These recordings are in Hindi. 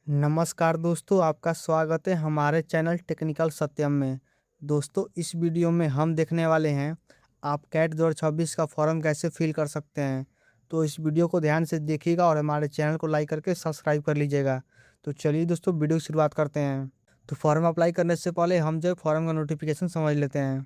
नमस्कार दोस्तों, आपका स्वागत है हमारे चैनल टेक्निकल सत्यम में। दोस्तों, इस वीडियो में हम देखने वाले हैं आप कैट 2026 का फॉर्म कैसे फिल कर सकते हैं। तो इस वीडियो को ध्यान से देखिएगा और हमारे चैनल को लाइक करके सब्सक्राइब कर लीजिएगा। तो चलिए दोस्तों, वीडियो की शुरुआत करते हैं। तो फॉर्म अप्लाई करने से पहले हम जो है फॉर्म का नोटिफिकेशन समझ लेते हैं।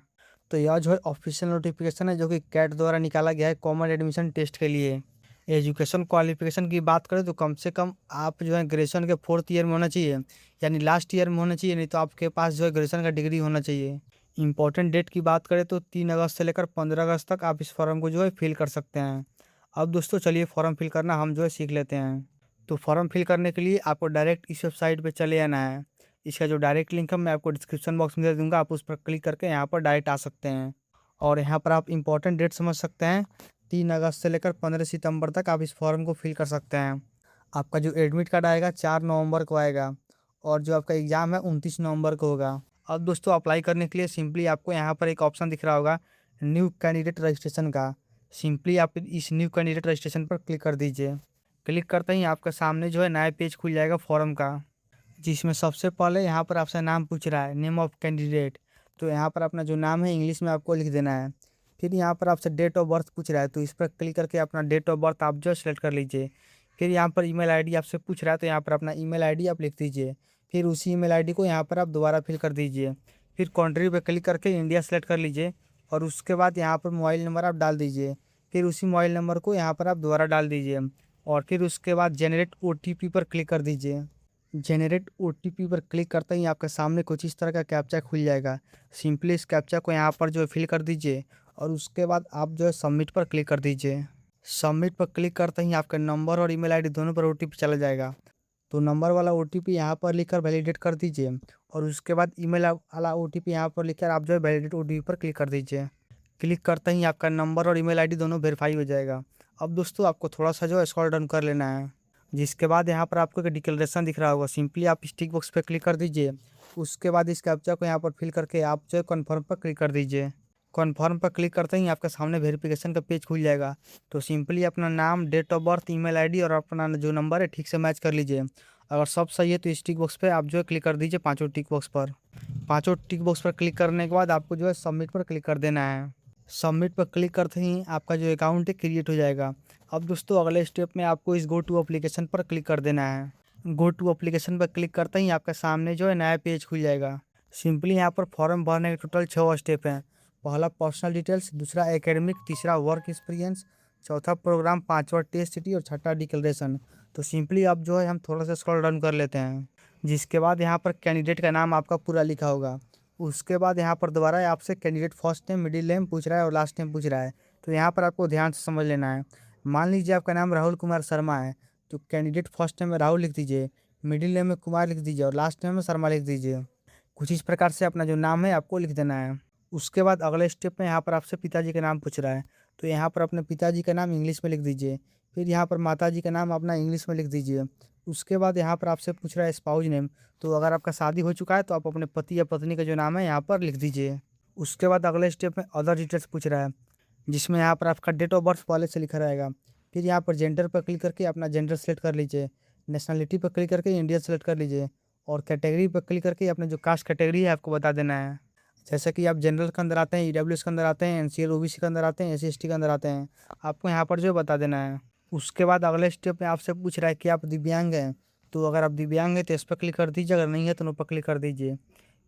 तो यह जो है ऑफिशियल नोटिफिकेशन है जो कि कैट द्वारा निकाला गया है कॉमन एडमिशन टेस्ट के लिए। एजुकेशन क्वालिफिकेशन की बात करें तो कम से कम आप जो है ग्रेजुएशन के 4th ईयर में होना चाहिए, यानी लास्ट ईयर में होना चाहिए, नहीं तो आपके पास जो है ग्रेजुएशन का डिग्री होना चाहिए। इंपॉर्टेंट डेट की बात करें तो 3 अगस्त से लेकर 15 अगस्त तक आप इस फॉर्म को जो है फिल कर सकते हैं। अब दोस्तों चलिए फॉर्म फिल करना हम जो है सीख लेते हैं। तो फॉर्म फिल करने के लिए आपको डायरेक्ट इस वेबसाइट पर चले आना है। इसका जो डायरेक्ट लिंक है मैं आपको डिस्क्रिप्शन बॉक्स में दे दूंगा, आप उस पर क्लिक करके यहाँ पर डायरेक्ट आ सकते हैं। और यहाँ पर आप इंपॉर्टेंट डेट समझ सकते हैं। 3 अगस्त से लेकर 15 सितंबर तक आप इस फॉर्म को फिल कर सकते हैं। आपका जो एडमिट कार्ड आएगा 4 नवंबर को आएगा और जो आपका एग्ज़ाम है 29 नवंबर को होगा। अब दोस्तों अप्लाई करने के लिए सिंपली आपको यहाँ पर एक ऑप्शन दिख रहा होगा न्यू कैंडिडेट रजिस्ट्रेशन का। सिंपली आप इस न्यू कैंडिडेट रजिस्ट्रेशन पर क्लिक कर दीजिए। क्लिक करते ही आपके सामने जो है नया पेज खुल जाएगा फॉर्म का, जिसमें सबसे पहले यहाँ पर आपसे नाम पूछ रहा है, नेम ऑफ कैंडिडेट। तो यहाँ पर अपना जो नाम है इंग्लिश में आपको लिख देना है। फिर यहाँ पर आपसे डेट ऑफ बर्थ पूछ रहा है, तो इस पर क्लिक करके अपना डेट ऑफ बर्थ आप जो सेलेक्ट कर लीजिए। फिर यहाँ पर ईमेल आईडी आपसे पूछ रहा है, तो यहाँ पर अपना ईमेल आईडी आप लिख दीजिए। फिर उसी ईमेल आईडी को यहाँ पर आप दोबारा फिल कर दीजिए। फिर कंट्री पे क्लिक करके इंडिया सेलेक्ट कर लीजिए और उसके बाद यहाँ पर मोबाइल नंबर आप डाल दीजिए। फिर उसी मोबाइल नंबर को यहाँ पर आप दोबारा डाल दीजिए और फिर उसके बाद जेनरेट ओटीपी पर क्लिक कर दीजिए। जेनरेट ओटीपी पर क्लिक करते ही आपके सामने कुछ इस तरह का कैप्चा खुल जाएगा। सिंपली इस कैप्चा को यहाँ पर जो है फिल कर दीजिए और उसके बाद आप जो है सबमिट पर क्लिक कर दीजिए। सबमिट पर क्लिक करते ही आपका नंबर और ईमेल आईडी दोनों पर ओटीपी चला जाएगा। तो नंबर वाला ओटीपी यहाँ पर लिखकर वैलिडेट कर दीजिए और उसके बाद ईमेल वाला ओटीपी यहाँ पर लिखकर आप जो है वैलिडेट ओटीपी पर क्लिक कर दीजिए। क्लिक करते ही आपका नंबर और ईमेल आईडी दोनों वेरीफाई हो जाएगा। अब दोस्तों आपको थोड़ा सा जो है स्क्रॉल डाउन कर लेना है, जिसके बाद यहाँ पर आपको एक डिक्लेरेशन दिख रहा होगा। सिंपली आप इस टिक बॉक्स पे क्लिक कर दीजिए। उसके बाद इस कैप्चा को यहाँ पर फिल करके आप जो है कन्फर्म पर क्लिक कर दीजिए। कन्फर्म पर क्लिक करते ही आपके सामने वेरिफिकेशन का पेज खुल जाएगा। तो सिंपली अपना नाम, date of birth, email ID और अपना जो नंबर है ठीक से मैच कर लीजिए। अगर सब सही है तो इस टिक बॉक्स पे आप जो है क्लिक कर दीजिए, पाँचों टिक बॉक्स पर। पाँचों टिक बॉक्स पर क्लिक करने के बाद आपको जो है सबमिट पर क्लिक कर देना है। सबमिट पर क्लिक करते ही आपका जो अकाउंट है क्रिएट हो जाएगा। अब दोस्तों अगले स्टेप में आपको इस गो टू एप्लीकेशन पर क्लिक कर देना है। गो टू एप्लीकेशन पर क्लिक करते ही आपके सामने जो है नया पेज खुल जाएगा। सिंपली यहाँ पर फॉर्म भरने के टोटल 6 स्टेप हैं। पहला पर्सनल डिटेल्स, दूसरा एकेडमिक, तीसरा वर्क एक्सपीरियंस, चौथा प्रोग्राम, पांचवा टेस्ट सिटी और छठा डिक्लेरेशन। तो सिंपली अब जो है हम थोड़ा सा स्क्रॉल डाउन कर लेते हैं, जिसके बाद यहाँ पर कैंडिडेट का नाम आपका पूरा लिखा होगा। उसके बाद यहाँ पर दोबारा आपसे candidate first name, middle name पूछ रहा है और लास्ट नेम पूछ रहा है। तो यहाँ पर आपको ध्यान से समझ लेना है। मान लीजिए आपका नाम राहुल कुमार शर्मा है, तो कैंडिडेट फर्स्ट नेम में राहुल लिख दीजिए, मिडिल नेम में कुमार लिख दीजिए और लास्ट नेम में शर्मा लिख दीजिए। कुछ इस प्रकार से अपना जो नाम है आपको लिख देना है। उसके बाद अगले स्टेप में यहाँ पर आपसे पिताजी का नाम पूछ रहा है, तो यहाँ पर अपने पिताजी का नाम इंग्लिश में लिख दीजिए। फिर यहाँ पर माताजी का नाम अपना इंग्लिश में लिख दीजिए। उसके बाद यहाँ पर आपसे पूछ रहा है स्पाउज नेम, तो अगर आपका शादी हो चुका है तो आप अपने पति या पत्नी का जो नाम है यहाँ पर लिख दीजिए। उसके बाद अगले स्टेप में अदर डिटेल्स पूछ रहा है, जिसमें यहाँ पर आपका डेट ऑफ बर्थ पहले से लिखा रहेगा। फिर यहाँ पर जेंडर पर क्लिक करके अपना जेंडर सेलेक्ट कर लीजिए। नेशनलिटी पर क्लिक करके इंडिया सेलेक्ट कर लीजिए और कैटेगरी पर क्लिक करके अपने जो कास्ट कैटेगरी है आपको बता देना है। जैसे कि आप जनरल के अंदर आते हैं, ईडब्ल्यूएस के अंदर आते हैं, एनसीएल ओबीसी के अंदर आते हैं, एससी एसटी के अंदर आते हैं, आपको यहाँ पर जो है बता देना है। उसके बाद अगले स्टेप में आपसे पूछ रहा है कि आप दिव्यांग हैं, तो अगर आप दिव्यांग हैं तो इस पर क्लिक कर दीजिए, अगर नहीं है तो नो पर क्लिक कर दीजिए।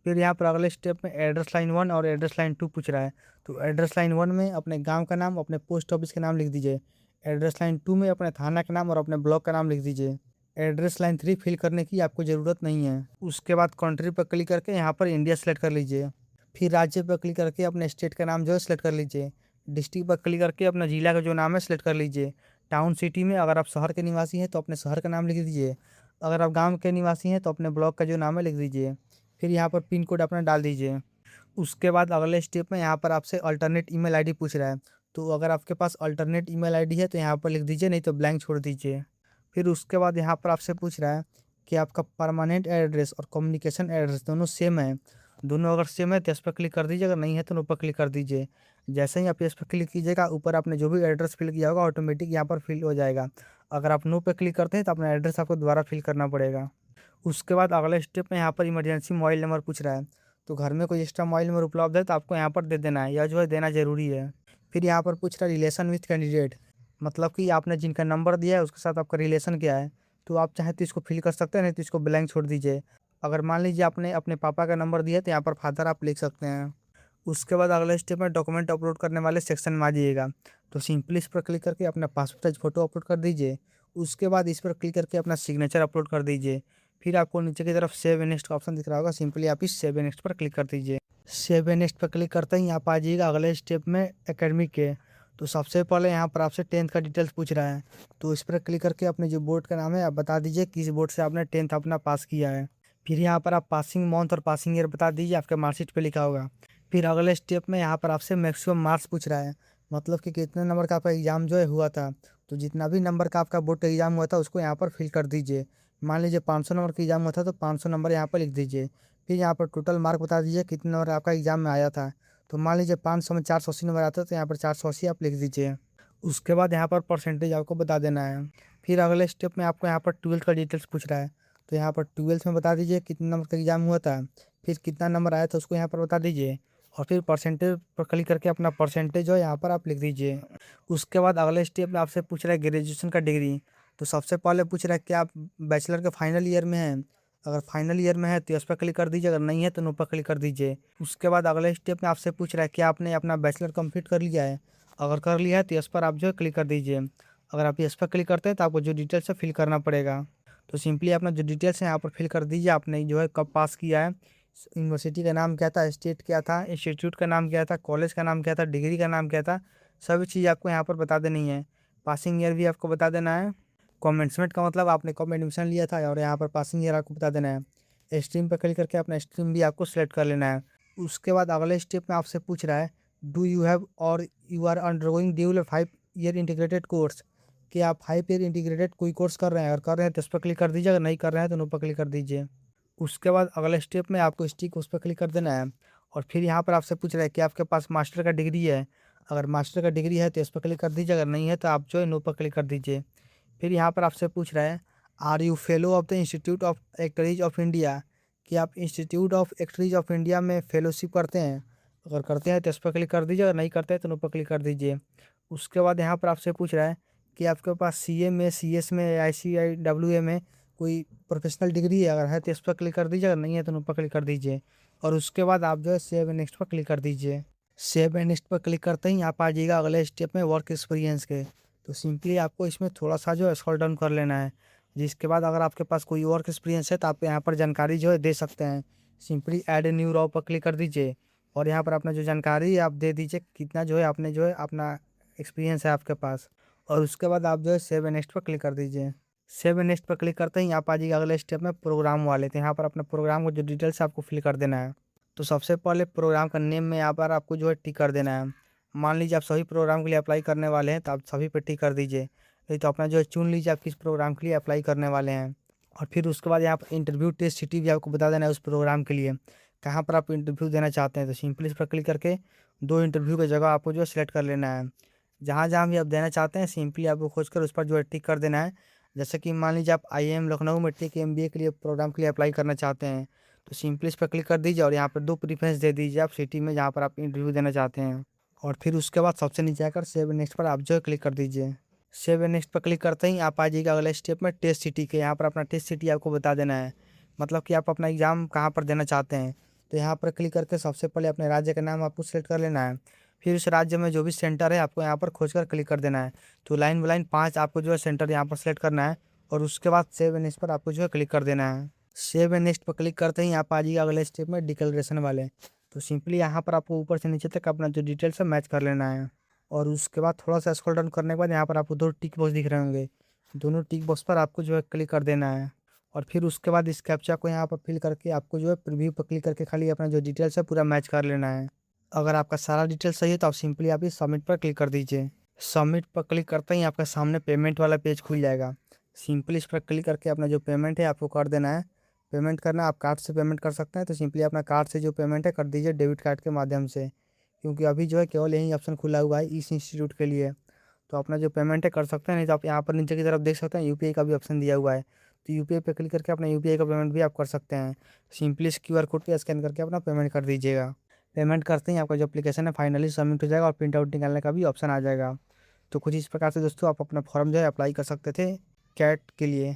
फिर यहाँ पर अगले स्टेप में एड्रेस लाइन 1 और एड्रेस लाइन 2 पूछ रहा है, तो एड्रेस लाइन 1 में अपने गांव का नाम, अपने पोस्ट ऑफिस का नाम लिख दीजिए। एड्रेस लाइन 2 में अपने थाना का नाम और अपने ब्लॉक का नाम लिख दीजिए। एड्रेस लाइन 3 फिल करने की आपको ज़रूरत नहीं है। उसके बाद कंट्री पर क्लिक करके यहाँ पर इंडिया सेलेक्ट कर लीजिए। फिर राज्य पर क्लिक करके अपने स्टेट का नाम जो है सेलेक्ट कर लीजिए। डिस्ट्रिक्ट पर क्लिक करके अपना जिला का जो नाम है सेलेक्ट कर लीजिए। टाउन सिटी में अगर आप शहर के निवासी हैं तो अपने शहर का नाम लिख दीजिए, अगर आप गांव के निवासी हैं तो अपने ब्लॉक का जो नाम है लिख दीजिए। फिर यहाँ पर पिन कोड अपना डाल दीजिए। उसके बाद अगले स्टेप में यहाँ पर आपसे अल्टरनेट ईमेल आईडी पूछ रहा है, तो अगर आपके पास अल्टरनेट ईमेल आईडी है तो यहाँ पर लिख दीजिए, नहीं तो ब्लैंक छोड़ दीजिए। फिर उसके बाद यहाँ पर आपसे पूछ रहा है कि आपका परमानेंट एड्रेस और कम्युनिकेशन एड्रेस दोनों सेम है। दोनों अगर सेम है तो इस पर क्लिक कर दीजिए, अगर नहीं है तो नो पर क्लिक कर दीजिए। जैसे ही आप इस पर क्लिक कीजिएगा, ऊपर आपने जो भी एड्रेस फिल किया होगा ऑटोमेटिक यहाँ पर फिल हो जाएगा। अगर आप नो पे क्लिक करते हैं तो अपना एड्रेस आपको दोबारा फिल करना पड़ेगा। उसके बाद अगले स्टेप में यहाँ पर इमरजेंसी मोबाइल नंबर पूछ रहा है, तो घर में कोई एक्स्ट्रा मोबाइल नंबर उपलब्ध है तो आपको यहाँ पर दे देना है, या जो है देना ज़रूरी है। फिर यहाँ पर पूछ रहा है रिलेशन विथ कैंडिडेट, मतलब कि आपने जिनका नंबर दिया है उसके साथ आपका रिलेशन क्या है। तो आप चाहे तो इसको फिल कर सकते हैं, नहीं तो इसको ब्लैंक छोड़ दीजिए। अगर मान लीजिए आपने अपने पापा का नंबर दिया तो यहाँ पर फादर आप लिख सकते हैं। उसके बाद अगले स्टेप में डॉक्यूमेंट अपलोड करने वाले सेक्शन में आ जाइएगा, तो सिंपली इस पर क्लिक करके अपना पासपोर्ट साइज फ़ोटो अपलोड कर दीजिए। उसके बाद इस पर क्लिक करके अपना सिग्नेचर अपलोड कर दीजिए। फिर आपको नीचे की तरफ सेव एंड नेक्स्ट का ऑप्शन दिख रहा होगा, सिंपली आप इस सेव एंड नेक्स्ट पर क्लिक कर दीजिए। सेव एंड नेक्स्ट पर क्लिक करते ही आप आ जाइएगा अगले स्टेप में एकेडमिक के। तो सबसे पहले यहाँ पर आपसे 10th का डिटेल्स पूछ रहा है, तो इस पर क्लिक करके अपने जो बोर्ड का नाम है आप बता दीजिए किस बोर्ड से आपने 10th अपना पास किया है। फिर यहाँ पर आप पासिंग मंथ और पासिंग ईयर बता दीजिए, आपके मार्कशीट पे लिखा होगा। फिर अगले स्टेप में यहाँ पर आपसे मैक्सिमम मार्क्स पूछ रहा है, मतलब कि कितने नंबर का आपका एग्ज़ाम जो है हुआ था। तो जितना भी नंबर का आपका बोर्ड का एग्ज़ाम हुआ था उसको यहाँ पर फिल कर दीजिए। मान लीजिए 500 नंबर का एग्ज़ाम हुआ था तो 500 नंबर यहाँ पर लिख दीजिए। फिर यहाँ पर टोटल मार्क बता दीजिए कितने नंबर आपका एग्ज़ाम में आया था। तो मान लीजिए 500 में 480 नंबर आता है तो यहाँ पर 480 आप लिख दीजिए। उसके बाद यहाँ पर परसेंटेज आपको बता देना है। फिर अगले स्टेप में आपको यहाँ पर 12th का डिटेल्स पूछ रहा है, तो यहाँ पर 12th में बता दीजिए कितने नंबर का एग्ज़ाम हुआ था, फिर कितना नंबर आया था उसको यहाँ पर बता दीजिए। और फिर परसेंटेज पर क्लिक करके अपना परसेंटेज जो है यहाँ पर आप लिख दीजिए। उसके बाद अगले स्टेप में आपसे पूछ रहा है ग्रेजुएशन का डिग्री। तो सबसे पहले पूछ रहा है कि आप बैचलर के फाइनल ईयर में हैं। अगर फाइनल ईयर में है तो इस पर क्लिक कर दीजिए, अगर नहीं है तो नो पर क्लिक कर दीजिए। उसके बाद अगले स्टेप में आपसे पूछ रहा है कि आपने अपना बैचलर कंप्लीट कर लिया है। अगर कर लिया है तो इस पर आप जो है क्लिक कर दीजिए। अगर आप इस पर क्लिक करते हैं तो आपको जो डिटेल्स है फिल करना पड़ेगा। तो सिंपली अपना जो डिटेल्स है यहाँ पर फिल कर दीजिए, आपने जो है कब पास किया है, यूनिवर्सिटी का नाम क्या था, स्टेट क्या था, इंस्टीट्यूट का नाम क्या था, कॉलेज का नाम क्या था, डिग्री का नाम क्या था, सभी चीज़ आपको यहाँ पर बता देनी है। पासिंग ईयर भी आपको बता देना है। कमेंसमेंट का मतलब आपने कब एडमिशन लिया था, और यहाँ पर पासिंग ईयर आपको बता देना है। स्ट्रीम पर क्लिक करके अपना स्ट्रीम भी आपको सेलेक्ट कर लेना है। उसके बाद अगले स्टेप में आपसे पूछ रहा है डू यू हैव और you are undergoing dual 5 year integrated course, कि आप 5 ईयर इंटीग्रेटेड कोई कोर्स कर रहे हैं। अगर कर रहे हैं तो इस पर क्लिक कर दीजिए, अगर नहीं कर रहे हैं तो नो पर क्लिक कर दीजिए। उसके बाद अगले स्टेप में आपको स्टिक उस पर क्लिक कर देना है। और फिर यहाँ पर आपसे पूछ रहा है कि आपके पास मास्टर का डिग्री है। अगर मास्टर का डिग्री है तो इस पर क्लिक कर दीजिए, अगर नहीं है तो आप जो है नो पर क्लिक कर दीजिए। फिर यहाँ पर आपसे पूछ रहा है are you fellow of the Institute of Actuaries of India, कि आप Institute of Actuaries of India में फेलोशिप करते हैं। अगर करते हैं तो इस पर क्लिक कर दीजिए, अगर नहीं करते हैं तो नो पर क्लिक कर दीजिए। उसके बाद यहाँ पर आपसे पूछ रहा है कि आपके पास CA में, CS में, ICIWA में कोई प्रोफेशनल डिग्री है। अगर है तो इस पर क्लिक कर दीजिए, अगर नहीं है तो नो पर क्लिक कर दीजिए। और उसके बाद आप जो है सेव एंड नेक्स्ट पर क्लिक कर दीजिए। सेव एंड नेक्स्ट पर क्लिक करते ही आप आ जाइएगा अगले स्टेप में वर्क एक्सपीरियंस के। तो सिंपली आपको इसमें थोड़ा सा जो है स्क्रॉल डाउन कर लेना है, जिसके बाद अगर आपके पास कोई वर्क एक्सपीरियंस है तो आप यहाँ पर जानकारी जो है दे सकते हैं। Simply add a new raw पर क्लिक कर दीजिए, और यहाँ पर अपना जो जानकारी है आप दे दीजिए, कितना जो है आपने जो है अपना एक्सपीरियंस है आपके पास। और उसके बाद आप जो है सेव एंड नेक्स्ट पर क्लिक कर दीजिए। सेव एंड नेक्स्ट पर क्लिक करते ही आप आ जाइए अगले स्टेप में प्रोग्राम वाले, तो यहाँ पर अपने प्रोग्राम को जो डिटेल्स है आपको फिल कर देना है। तो सबसे पहले प्रोग्राम का नेम में यहाँ पर आपको जो है टिक कर देना है। मान लीजिए आप सभी प्रोग्राम के लिए अप्लाई करने वाले हैं तो आप सभी पे टिक कर दीजिए। नहीं तो अपना जो है चुन लीजिए आप किस प्रोग्राम के लिए अप्लाई करने वाले हैं। और फिर उसके बाद यहाँ पर इंटरव्यू टेस्ट सिटी भी आपको बता देना है उस प्रोग्राम के लिए, कहाँ पर आप इंटरव्यू देना चाहते हैं। तो सिंपली इस पर क्लिक करके 2 इंटरव्यू की जगह आपको जो है सिलेक्ट कर लेना है। जहाँ जहाँ भी आप देना चाहते हैं सिंपली आपको खोज कर उस पर जो है टिक कर देना है। जैसे कि मान लीजिए आप IIM लखनऊ में टेक MBA के लिए प्रोग्राम के लिए अप्लाई करना चाहते हैं, तो सिंपली इस पर क्लिक कर दीजिए और यहाँ पर 2 प्रीफरेंस दे दीजिए आप सिटी में जहाँ पर आप इंटरव्यू देना चाहते हैं। और फिर उसके बाद सबसे नीचे आकर सेव नेक्स्ट पर आप जो है क्लिक कर दीजिए। सेव नेक्स्ट पर क्लिक करते ही आप आ जाइएगा अगले स्टेप में टेस्ट सिटी के। यहाँ पर अपना टेस्ट सिटी आपको बता देना है, मतलब कि आप अपना एग्ज़ाम कहाँ पर देना चाहते हैं। तो यहाँ पर क्लिक करके सबसे पहले अपने राज्य का नाम आपको सेलेक्ट कर लेना है। फिर उस राज्य में जो भी सेंटर है आपको यहाँ पर खोज कर क्लिक कर देना है। तो लाइन बाय लाइन 5 आपको जो है सेंटर यहाँ पर सेलेक्ट करना है, और उसके बाद सेव एंड नेक्स्ट पर आपको जो है क्लिक कर देना है। सेव एंड नेक्स्ट पर क्लिक करते ही आप आ जाइए अगले स्टेप में डिक्लेरेशन वाले। तो सिंपली यहाँ पर आपको ऊपर से नीचे तक अपना जो डिटेल्स है मैच कर लेना है। और उसके बाद थोड़ा सा स्क्रॉल डाउन करने के बाद यहाँ पर आपको 2 टिक बॉक्स दिख रहे होंगे, दोनों टिक बॉक्स पर आपको जो है क्लिक कर देना है। और फिर उसके बाद इस कैप्चा को यहाँ पर फिल करके आपको जो है प्रीव्यू पर क्लिक करके खाली अपना जो डिटेल्स है पूरा मैच कर लेना है। अगर आपका सारा डिटेल सही है तो आप सिंपली आप इस सबमिट पर क्लिक कर दीजिए। सबमिट पर क्लिक करते ही आपका सामने पेमेंट वाला पेज खुल जाएगा। सिंपली इस पर क्लिक करके अपना जो पेमेंट है आपको कर देना है। पेमेंट करना आप कार्ड से पेमेंट कर सकते हैं, तो सिंपली अपना कार्ड से जो पेमेंट है कर दीजिए डेबिट कार्ड के माध्यम से, क्योंकि अभी जो है केवल यही ऑप्शन खुला हुआ है इस इंस्टीट्यूट के लिए। तो अपना जो पेमेंट है कर सकते हैं, नहीं तो आप यहाँ पर नीचे की तरफ देख सकते हैं UPI का भी ऑप्शन दिया हुआ है, तो यूपीआई पे क्लिक करके अपना यूपीआई का पेमेंट भी आप कर सकते हैं। सिंपली इस क्यूआर कोड पे स्कैन करके अपना पेमेंट कर दीजिएगा। पेमेंट करते ही आपका जो एप्लीकेशन है फाइनली सबमिट हो जाएगा और प्रिंट आउट निकालने का भी ऑप्शन आ जाएगा। तो कुछ इस प्रकार से दोस्तों आप अपना फॉर्म जो है अप्लाई कर सकते थे कैट के लिए।